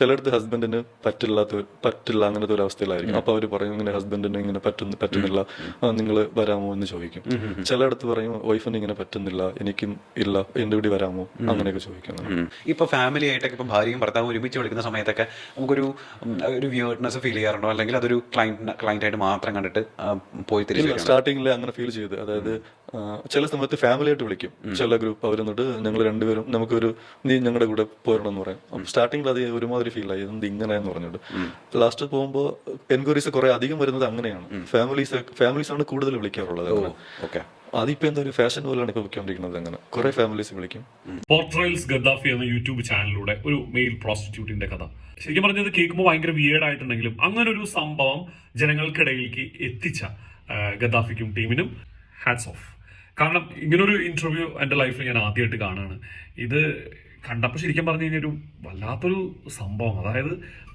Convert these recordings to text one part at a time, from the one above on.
ചിലടത്ത് ഹസ്ബൻഡിന് പറ്റില്ല അങ്ങനത്തെ ഒരു അവസ്ഥയിലായിരിക്കും. അപ്പൊ അവര് പറയും ഇങ്ങനെ ഹസ്ബൻഡിന് ഇങ്ങനെ പറ്റുന്നില്ല, നിങ്ങൾ വരാമോ എന്ന് ചോദിക്കും. ചിലയിടത്ത് പറയും വൈഫിന് ഇങ്ങനെ പറ്റുന്നില്ല, എനിക്കും ഇല്ല, എന്റെ കൂടി വരാമോ, അങ്ങനെയൊക്കെ ചോദിക്കും. ഇപ്പൊ ഫാമിലി ആയിട്ടൊക്കെ ഇപ്പൊ ഭാര്യയും ഭർത്താവും ഒരുമിച്ച് വിളിക്കുന്ന സമയത്തൊക്കെ നമുക്കൊരു വിയേർഡ്നെസ് ഫീൽ ചെയ്യാറുണ്ടോ, അല്ലെങ്കിൽ അതൊരു ക്ലയന്റ് ആയിട്ട് മാത്രം കണ്ടിട്ട് പോയി തിരിച്ചു? സ്റ്റാർട്ടിങ്ങിൽ അങ്ങനെ ഫീൽ ചെയ്ത്, അതായത് ചില സമയത്ത് ഫാമിലി ആയിട്ട് വിളിക്കും ചില ഗ്രൂപ്പ്. അവരെന്നിട്ട് ഞങ്ങൾ രണ്ടുപേരും നീ ഞങ്ങളുടെ കൂടെ പോരണം എന്ന് പറയും. സ്റ്റാർട്ടിങ്ങിൽ അത് ഒരുമാതിരി ഫീൽ ആയി, എന്ത് ഇങ്ങനെയെന്ന് പറഞ്ഞിട്ട്. ലാസ്റ്റ് പോകുമ്പോൾ എൻക്വയറീസ് കുറെ അധികം വരുന്നത് അങ്ങനെയാണ്. ഫാമിലീസ് ആണ് കൂടുതൽ വിളിക്കാറുള്ളത്. അതിപ്പോ എന്താ ഒരു ഫാഷൻ പോലെയാണ് ഇപ്പൊ വിളിക്കൊണ്ടിരിക്കുന്നത്. അങ്ങനെ കുറെ ഫാമിലീസ് വിളിക്കും. പോർട്രയൽസ് ഗദ്ദാഫി എന്ന യൂട്യൂബ് ചാനലിലൂടെ ഒരു മെയിൽ പ്രോസ്റ്റിറ്റ്യൂട്ടിന്റെ കഥ ശരിക്കും പറഞ്ഞത് കേൾക്കുമ്പോൾ ഭയങ്കര വിയേർഡ് ആയിട്ടുണ്ടെങ്കിലും അങ്ങനെ ഒരു സംഭവം ജനങ്ങൾക്കിടയിലേക്ക് എത്തിച്ച ഗദ്ദാഫിക്കും ടീമിനും ഹാറ്റ്സ് ഓഫ്. കാരണം ഇങ്ങനൊരു ഇന്റർവ്യൂ എൻ്റെ ലൈഫിൽ ഞാൻ ആദ്യമായിട്ട് കാണുകയാണ്. ഇത് കണ്ടപ്പോൾ ശരിക്കും പറഞ്ഞു കഴിഞ്ഞാൽ ഒരു വല്ലാത്തൊരു സംഭവം. അതായത്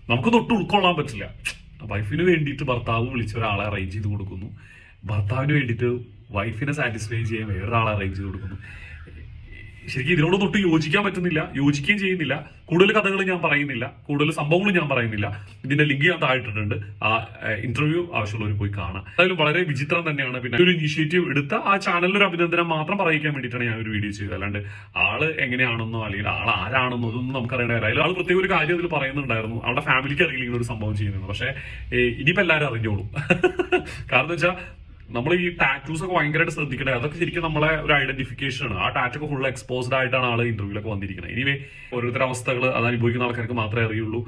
നമുക്കൊന്നും ഒട്ടും ഉൾക്കൊള്ളാൻ പറ്റില്ല. വൈഫിന് വേണ്ടിയിട്ട് ഭർത്താവ് വിളിച്ച ഒരാളെ അറേഞ്ച് ചെയ്ത് കൊടുക്കുന്നു, ഭർത്താവിന് വേണ്ടിയിട്ട് വൈഫിനെ സാറ്റിസ്ഫൈ ചെയ്യാൻ വേറൊരാളെ അറേഞ്ച് ചെയ്ത് കൊടുക്കുന്നു. ശരിക്കും ഇതിനോടൊന്നും ഒട്ടും യോജിക്കാൻ പറ്റുന്നില്ല, യോജിക്കുകയും ചെയ്യുന്നില്ല. കൂടുതൽ കഥകൾ ഞാൻ പറയുന്നില്ല, കൂടുതൽ സംഭവങ്ങൾ ഞാൻ പറയുന്നില്ല. ഇതിന്റെ ലിങ്ക് ഞാൻ താഴ്ത്തിട്ടുണ്ട്, ആ ഇന്റർവ്യൂ ആവശ്യമുള്ളവർ പോയി കാണാം. എന്തായാലും വളരെ വിചിത്രം തന്നെയാണ്. പിന്നെ ഒരു ഇനീഷ്യേറ്റീവ് എടുത്ത ആ ചാനലിൽ ഒരു അഭിനന്ദനം മാത്രം പറയിക്കാൻ വേണ്ടിയിട്ടാണ് ഞാൻ ഒരു വീഡിയോ ചെയ്തത്. അല്ലാണ്ട് ആള് എങ്ങനെയാണെന്നോ അല്ലെങ്കിൽ ആൾ ആരാണെന്നോ അതൊന്നും നമുക്കറിയേണ്ട കാര്യം. ആൾ പ്രത്യേക ഒരു കാര്യം അതിൽ പറയുന്നുണ്ടായിരുന്നു, അവളുടെ ഫാമിലിക്ക് അറിയില്ല ഇങ്ങനെ ഒരു സംഭവം ചെയ്യുന്നത്. പക്ഷേ ഇനിയിപ്പോ എല്ലാവരും അറിഞ്ഞോളും. കാരണം എന്ന് വെച്ചാൽ നമ്മൾ ഈ ടാറ്റൂസ് ഒക്കെ ഭയങ്കരമായിട്ട് ശ്രദ്ധിക്കണേ. അതൊക്കെ ശരിക്കും നമ്മളെ ഒരു ഐഡന്റിഫിക്കേഷൻ ആണ്. ആ ടാറ്റു ഒക്കെ ഫുൾ എക്സ്പോസ്ഡ് ആയിട്ടാണ് ആള് ഇന്റർവ്യൂലൊക്കെ വന്നിരിക്കുന്നത്. ഇനിവേ ഓരോരുത്തരുടെ അവസ്ഥകൾ അത് അനുഭവിക്കുന്ന ആൾക്കാർക്ക് മാത്രമേ അറിയുള്ളൂ.